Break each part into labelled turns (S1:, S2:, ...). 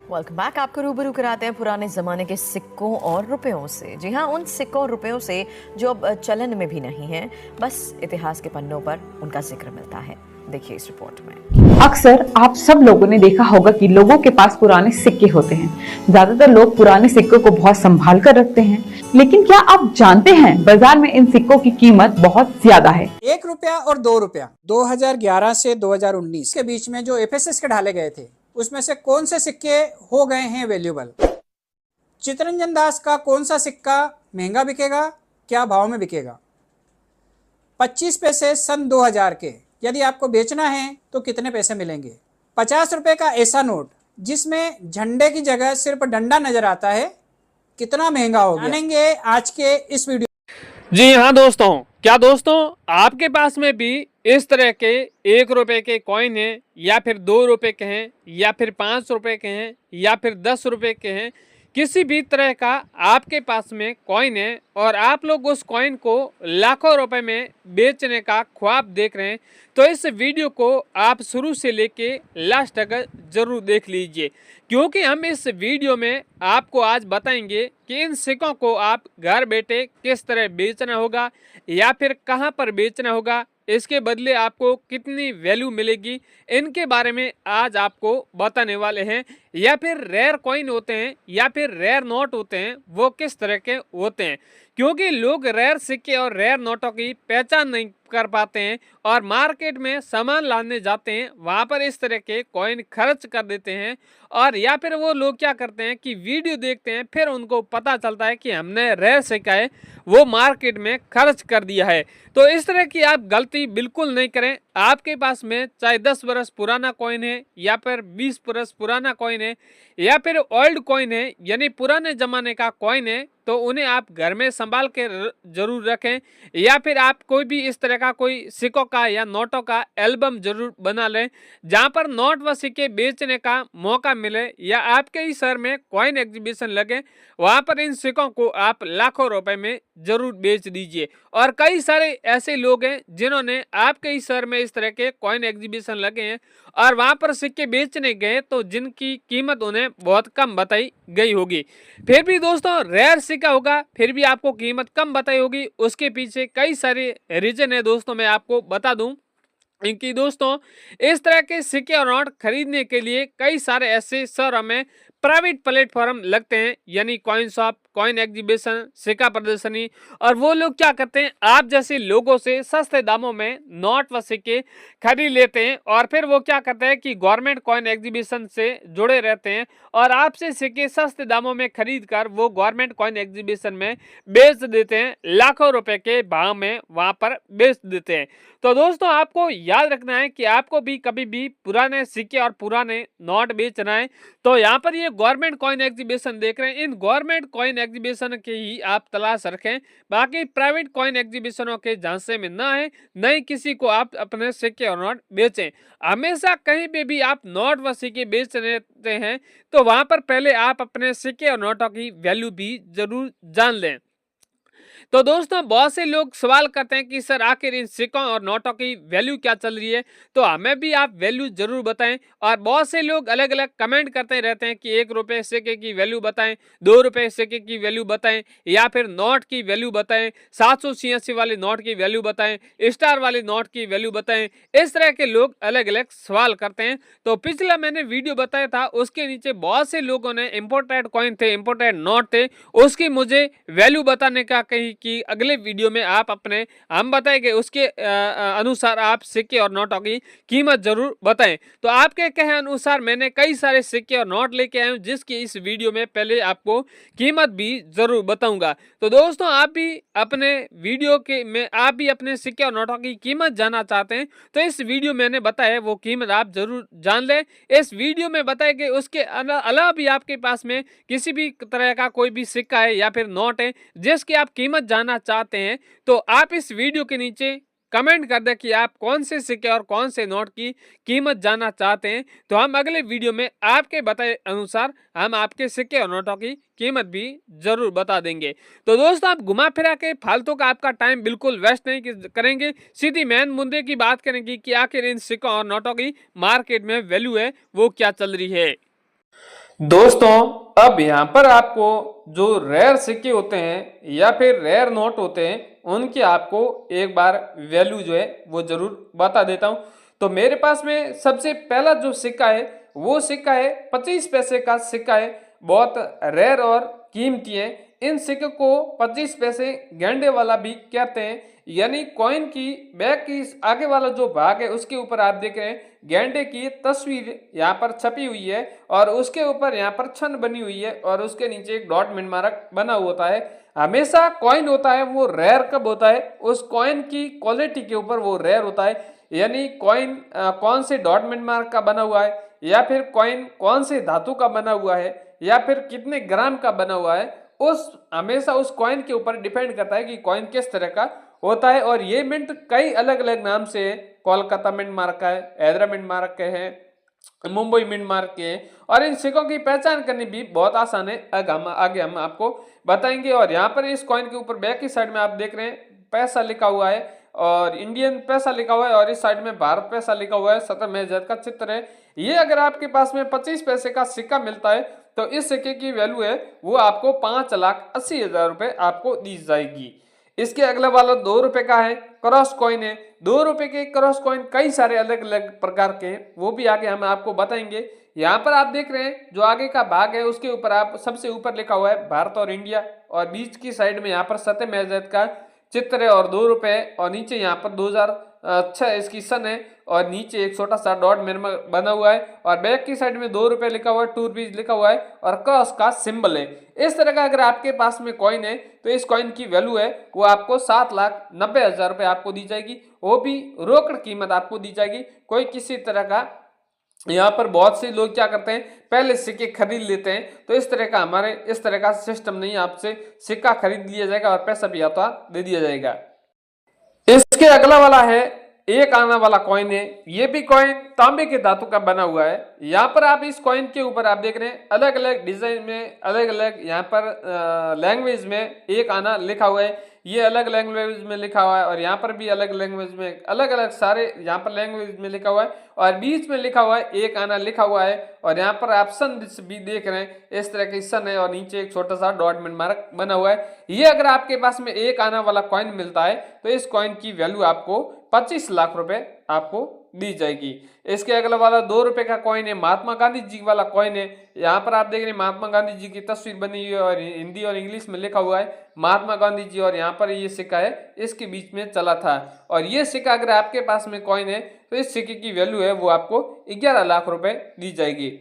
S1: Welcome back. आपको रूबरू कराते हैं पुराने ज़माने के सिक्कों और रुपयों से। जी हाँ, उन सिक्कों और रुपयों से जो अब चलन में भी नहीं है, बस इतिहास के पन्नों पर उनका जिक्र मिलता है। देखिए इस रिपोर्ट में।
S2: अक्सर आप सब लोगों ने देखा होगा कि लोगों के पास पुराने सिक्के होते हैं। ज्यादातर लोग पुराने सिक्कों को बहुत संभाल कर रखते हैं, लेकिन क्या आप जानते हैं बाजार में इन सिक्कों की कीमत बहुत ज्यादा है।
S3: 1 रुपया और 2 रुपया 2011 से 2019 के बीच में जो एफएसएस के ढाले गए थे, उसमें से कौन से सिक्के हो गए हैं वैल्यूएबल? चितरंजन दास का कौन सा सिक्का महंगा बिकेगा, क्या भाव में बिकेगा? 25 पैसे सन 2000 के यदि आपको बेचना है तो कितने पैसे मिलेंगे? 50 रुपए का ऐसा नोट जिसमें झंडे की जगह सिर्फ डंडा नजर आता है, कितना महंगा हो गया? जानेंगे आज के इस वीडियो।
S4: जी हाँ दोस्तों, क्या दोस्तों आपके पास में भी इस तरह के 1 रुपए के कॉइन हैं, या फिर 2 रुपए के हैं, या फिर 5 रुपए के हैं, या फिर 10 रुपए के हैं? किसी भी तरह का आपके पास में कॉइन है और आप लोग उस कॉइन को लाखों रुपए में बेचने का ख्वाब देख रहे हैं, तो इस वीडियो को आप शुरू से लेके लास्ट तक जरूर देख लीजिए, क्योंकि हम इस वीडियो में आपको आज बताएंगे कि इन सिक्कों को आप घर बैठे किस तरह बेचना होगा या फिर कहां पर बेचना होगा, इसके बदले आपको कितनी वैल्यू मिलेगी, इनके बारे में आज आपको बताने वाले हैं। या फिर रेयर कॉइन होते हैं या फिर रेयर नोट होते हैं, वो किस तरह के होते हैं, क्योंकि लोग रेयर सिक्के और रेयर नोटों की पहचान नहीं कर पाते हैं और मार्केट में सामान लाने जाते हैं, वहां पर इस तरह के कॉइन खर्च कर देते हैं। और या फिर वो लोग क्या करते हैं कि वीडियो देखते हैं, फिर उनको पता चलता है कि हमने रेयर सिक्का है वो मार्केट में खर्च कर दिया है। तो इस तरह की आप गलती बिल्कुल नहीं करें। आपके पास में चाहे 10 बरस पुराना कॉइन है या फिर 20 बरस पुराना कॉइन है या फिर ओल्ड कॉइन है, यानी पुराने जमाने का कॉइन है, तो उन्हें आप घर में संभाल के जरूर रखें। या फिर आप कोई भी इस तरह का कोई सिक्कों का या नोटों का एल्बम जरूर बना लें, जहां पर नोट व सिक्के बेचने का मौका मिले या आपके ही शहर में कॉइन एग्जीबिशन लगे, वहां पर इन सिक्कों को आप लाखों रुपए में जरूर बेच दीजिए। और कई सारे ऐसे लोग हैं जिन्होंने आपके ही शहर में इस तरह के कॉइन एग्जीबिशन लगे हैं और वहां पर सिक्के बेचने गए, तो जिनकी कीमत उन्हें बहुत कम बताई गई होगी। फिर भी दोस्तों रेयर सिक्का होगा, फिर भी आपको कीमत कम बताई होगी, उसके पीछे कई सारे रीजन है दोस्तों। मैं आपको बता दूं इनकी दोस्तों, इस तरह के सिक्के और नोट खरीदने के लिए कई सारे ऐसे शहरों में प्राइवेट प्लेटफॉर्म लगते हैं, यानी कॉइन शॉप, कॉइन एग्जीबिशन, सिक्का प्रदर्शनी। और वो लोग क्या करते हैं, आप जैसे लोगों से सस्ते दामों में नोट व सिक्के खरीद लेते हैं और फिर वो क्या करते हैं कि गवर्नमेंट कॉइन एग्जीबिशन से जुड़े रहते हैं और आपसे सिक्के सस्ते दामों में खरीद कर वो गवर्नमेंट कॉइन एग्जीबिशन में बेच देते हैं, लाखों रुपए के भाव में वहां पर बेच देते हैं। तो दोस्तों आपको याद रखना है कि आपको भी कभी भी पुराने सिक्के और पुराने नोट बेचना है, तो यहाँ पर ये गवर्नमेंट कॉइन एग्जीबिशन देख रहे हैं, इन गवर्नमेंट कॉइन एग्जीबिशन के ही आप तलाश रखें। बाकी प्राइवेट कॉइन एग्जीबिशनों के झांसे में ना है, न ही किसी को आप अपने सिक्के और नोट बेचें। हमेशा कहीं पे भी आप नोट व सिक्के बेच रहे हैं, तो वहां पर पहले आप अपने सिक्के और नोटों की वैल्यू भी जरूर जान लें। तो दोस्तों बहुत से लोग सवाल करते हैं कि सर आखिर इन सिक्कों और नोटों की वैल्यू क्या चल रही है, तो हमें भी आप वैल्यू जरूर बताएं। और बहुत से लोग अलग अलग कमेंट करते रहते हैं कि 1 रुपए सिक्के की वैल्यू बताएं, 2 रुपए सिक्के की वैल्यू बताएं, या फिर नोट की वैल्यू बताएं, 786 वाले नोट की वैल्यू बताएं, स्टार वाले नोट की वैल्यू बताएं। इस तरह के लोग अलग अलग सवाल करते हैं। तो पिछला मैंने वीडियो बताया था, उसके नीचे बहुत से लोगों ने इम्पोर्टेड कॉइन थे, इम्पोर्टेड नोट थे, उसकी मुझे वैल्यू बताने का कहीं कि अगले वीडियो में आप अपने हम बताएंगे उसके अनुसार आप सिक्के और नोटों की कीमत जरूर बताएं। तो आपके कहे अनुसार मैंने कई सारे सिक्के और नोट लेके आया हूं, जिसकी इस वीडियो में पहले आपको कीमत भी जरूर बताऊंगा। तो दोस्तों आप भी अपने वीडियो के में आप भी अपने सिक्के और नोटों की कीमत जानना चाहते हैं, तो इस वीडियो मैंने बताया वो कीमत आप जरूर जान लें। इस वीडियो में बताए गए उसके अलावा भी आपके पास में किसी भी तरह का कोई भी सिक्का है या फिर नोट है जिसकी आप कीमत जानना चाहते हैं, तो आप इस वीडियो के नीचे कमेंट कर दें कि आप कौन से सिक्के और कौन से नोट की कीमत जानना चाहते हैं। तो हम अगले वीडियो में आपके बताए अनुसार हम आपके सिक्के और नोटों की कीमत भी जरूर बता देंगे। तो दोस्तों आप घुमा फिरा के फालतू का आपका टाइम बिल्कुल वेस्ट नहीं करेंगे, सीधी मेन मुद्दे की बात करेंगे कि आखिर इन सिक्कों और नोटों की मार्केट में वैल्यू है वो क्या चल रही है। दोस्तों अब यहाँ पर आपको जो रेयर सिक्के होते हैं या फिर रेयर नोट होते हैं उनकी आपको एक बार वैल्यू जो है वो जरूर बता देता हूँ। तो मेरे पास में सबसे पहला जो सिक्का है वो सिक्का है 25 पैसे का सिक्का है, बहुत रेयर और कीमती है। इन सिक्के को 25 पैसे गेंडे वाला भी कहते हैं, यानी कॉइन की बैक की आगे वाला जो भाग है उसके ऊपर आप देख रहे हैं गेंडे की तस्वीर यहाँ पर छपी हुई है और उसके ऊपर यहाँ पर छन बनी हुई है और उसके नीचे एक डॉट मिन मार्क बना होता है। हमेशा कॉइन होता है वो रेयर कब होता है, उस कॉइन की क्वालिटी के ऊपर वो रेयर होता है, यानी कॉइन कौन से डॉट मिन मार्क का बना हुआ है या फिर कॉइन कौन से धातु का बना हुआ है या फिर कितने ग्राम का बना हुआ है, उस हमेशा उस कॉइन के ऊपर डिपेंड करता है कि कॉइन किस तरह का होता है। और ये मिंट कई अलग अलग नाम से है, कोलकाता मिंट मार्क का है, हैदरा मिंट मार्क के है, मुंबई मिंट मार्क के हैं और इन सिक्कों की पहचान करनी भी बहुत आसान है। आगे हम आपको बताएंगे। और यहाँ पर इस कॉइन के ऊपर बैक की साइड में आप देख रहे हैं पैसा लिखा हुआ है और इंडियन पैसा लिखा हुआ है और इस साइड में भारत पैसा लिखा हुआ है, सतमेजर का चित्र है। ये अगर आपके पास में 25 पैसे का सिक्का मिलता है तो इस सिक्के की वैल्यू है वो आपको 5,80,000 रुपए आपको दी जाएगी। इसके अगला वाला 2 रुपए का है, क्रॉस कॉइन है। 2 रुपए के क्रॉस कॉइन कई सारे अलग अलग प्रकार के हैं, वो भी आगे हम आपको बताएंगे। यहाँ पर आप देख रहे हैं जो आगे का भाग है उसके ऊपर आप सबसे ऊपर लिखा हुआ है भारत और इंडिया और बीच की साइड में यहाँ पर सत्यमेव का चित्र है और 2 रुपए और नीचे यहाँ पर 2006 इसकी सन है और नीचे एक छोटा सा डॉट बना हुआ है और बैक की साइड में 2 रुपए लिखा हुआ है, 2 रुपीज लिखा हुआ है और क्रॉस का सिंबल है। इस तरह का अगर आपके पास में कॉइन है तो इस कॉइन की वैल्यू है वो आपको 7,90,000 रुपए आपको दी जाएगी, वो भी रोकड़ कीमत आपको दी जाएगी। कोई किसी तरह का यहाँ पर बहुत से लोग क्या करते हैं पहले सिक्के खरीद लेते हैं, तो इस तरह का हमारे इस तरह का सिस्टम नहीं है। आपसे सिक्का खरीद लिया जाएगा और पैसा भी आता दे दिया जाएगा। इसके अगला वाला है एक आना वाला कॉइन है। ये भी कॉइन तांबे के धातु का बना हुआ है। यहाँ पर आप इस कॉइन के ऊपर आप देख रहे हैं अलग अलग डिजाइन में अलग अलग यहाँ पर लैंग्वेज में एक आना लिखा हुआ है। ये अलग लैंग्वेज में लिखा हुआ है और यहाँ पर भी अलग लैंग्वेज में अलग अलग सारे यहाँ पर लैंग्वेज में लिखा हुआ है और बीच में लिखा हुआ है एक आना लिखा हुआ है और यहाँ पर आप सन भी देख रहे हैं, इस तरह की सन है और नीचे एक छोटा सा डॉट मिन मार्क बना हुआ है। ये अगर आपके पास में एक आना वाला कॉइन मिलता है तो इस कॉइन की वैल्यू आपको 25 लाख रुपए आपको दी जाएगी। इसके अगला वाला 2 रुपए का कॉइन है, महात्मा गांधी जी वाला कॉइन है। यहाँ पर आप देख रहे हैं महात्मा गांधी जी की तस्वीर बनी हुई है और हिंदी और इंग्लिश में लिखा हुआ है महात्मा गांधी जी और यहाँ पर ये सिक्का है इसके बीच में चला था और ये सिक्का अगर आपके पास में कॉइन है तो इस सिक्के की वैल्यू है वो आपको 11 लाख रुपए दी जाएगी।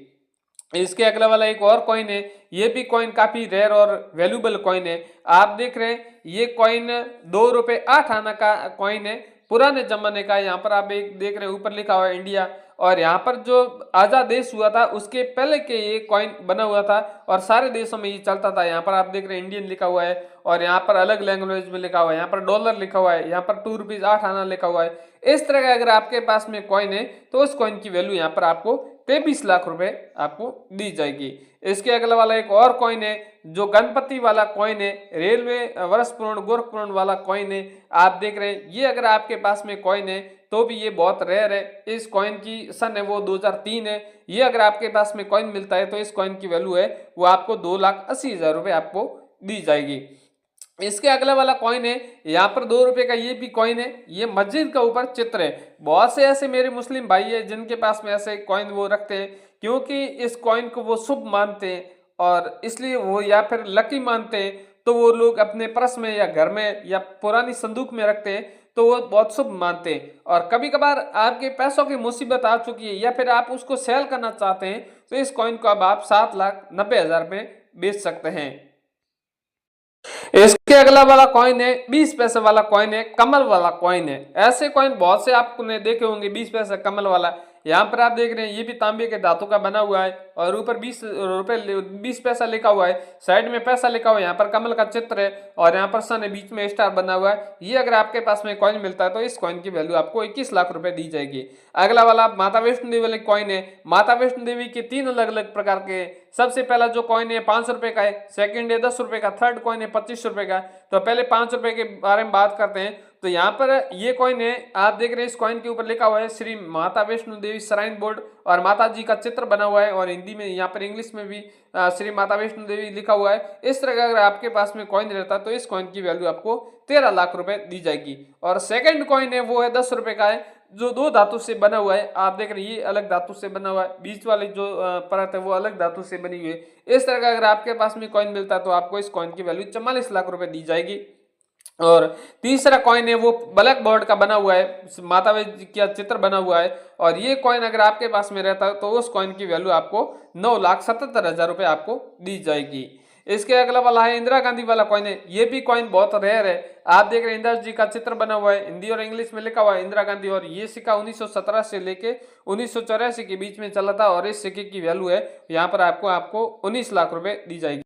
S4: इसके अगला वाला एक और कॉइन है, ये भी कॉइन काफी रेयर और वैल्यूबल कॉइन है। आप देख रहे हैं ये कॉइन 2 रुपए 8 आना का कॉइन है, पुराने जमाने का। यहाँ पर आप एक देख रहे हैं ऊपर लिखा हुआ है इंडिया और यहाँ पर जो आजाद देश हुआ था उसके पहले के ये कॉइन बना हुआ था और सारे देशों में ये चलता था। यहाँ पर आप देख रहे हैं इंडियन लिखा हुआ है और यहाँ पर अलग लैंग्वेज में लिखा हुआ है, यहाँ पर डॉलर लिखा हुआ है, यहाँ पर 2 रुपीज 8 आना लिखा हुआ है। इस तरह का अगर आपके पास में कॉइन है तो उस कॉइन की वैल्यू यहाँ पर आपको 23 लाख रुपए आपको दी जाएगी। इसके अगला वाला एक और कॉइन है जो गणपति वाला कॉइन है, रेलवे वर्ष पूर्ण गोरखपूर्ण वाला कॉइन है। आप देख रहे हैं ये अगर आपके पास में कॉइन है तो भी ये बहुत रेयर है। इस कॉइन की सन है वो 2003 है। ये अगर आपके पास में कॉइन मिलता है तो इस कॉइन की वैल्यू है वो आपको 2,80,000 रुपए आपको दी जाएगी। इसके अगला वाला कॉइन है यहाँ पर 2 रुपए का ये भी कॉइन है, ये मस्जिद का ऊपर चित्र है। बहुत से ऐसे मेरे मुस्लिम भाई है जिनके पास में ऐसे कॉइन वो रखते हैं क्योंकि इस कॉइन को वो शुभ मानते हैं और इसलिए वो या फिर लकी मानते हैं, तो वो लोग अपने पर्स में या घर में या पुरानी संदूक में रखते हैं, तो वो बहुत शुभ मानते हैं। और कभी कभार आपके पैसों की मुसीबत आ चुकी है या फिर आप उसको सेल करना चाहते हैं तो इस कॉइन को अब आप 7,90,000 में बेच सकते हैं। इसके अगला वाला कॉइन है 20 पैसे वाला कॉइन है, कमल वाला कॉइन है। ऐसे कॉइन बहुत से आपने देखे होंगे 20 पैसे कमल वाला। यहाँ पर आप देख रहे हैं ये भी तांबे के धातु का बना हुआ है और ऊपर 20 रुपए 20 पैसा लिखा हुआ है, साइड में पैसा लिखा हुआ है, यहाँ पर कमल का चित्र है और यहाँ पर सन है, बीच में स्टार बना हुआ है। ये अगर आपके पास में कॉइन मिलता है तो इस कॉइन की वैल्यू आपको 21 लाख रुपए दी जाएगी। अगला वाला माता वैष्णो देवी वाले कॉइन है। माता वैष्णो देवी के 3 अलग अलग प्रकार के। सबसे पहला जो कॉइन है 5 रुपए का है, सेकंड है 10 रुपए का, थर्ड कॉइन है 25 रुपए का। तो पहले 5 रुपए के बारे में बात करते हैं तो यहाँ पर ये कॉइन है, आप देख रहे हैं इस कॉइन के ऊपर लिखा हुआ है श्री माता वैष्णो देवी श्राइन बोर्ड और माता जी का चित्र बना हुआ है और हिंदी में यहाँ पर इंग्लिश में भी श्री माता वैष्णो देवी लिखा हुआ है। इस तरह का अगर आपके पास में कॉइन रहता तो इस कॉइन की वैल्यू आपको 13 लाख रुपए दी जाएगी। और सेकंड कॉइन है वो है 10 रुपए का है, जो दो धातु से बना हुआ है। आप देख रहे हैं ये अलग धातु से बना हुआ है, बीच वाली जो परत है वो अलग धातु से बनी हुई है। इस तरह का अगर आपके पास में कॉइन मिलता है तो आपको इस कॉइन की वैल्यू 44 लाख रुपए दी जाएगी। और तीसरा कॉइन है वो ब्लैक बोर्ड का बना हुआ है, माता जी का चित्र बना हुआ है और ये कॉइन अगर आपके पास में रहता है तो उस कॉइन की वैल्यू आपको 9,77,000 रुपए आपको दी जाएगी। इसके अगला वाला है इंदिरा गांधी वाला कॉइन है, ये भी कॉइन बहुत रेयर है। आप देख रहे हैं इंदिरा जी का चित्र बना हुआ है, हिंदी और इंग्लिश में लिखा हुआ है इंदिरा गांधी और ये सिक्का 1917 से लेके 1984 के बीच में चला था और इस सिक्के की वैल्यू है यहाँ पर आपको 19 लाख रुपए दी जाएगी।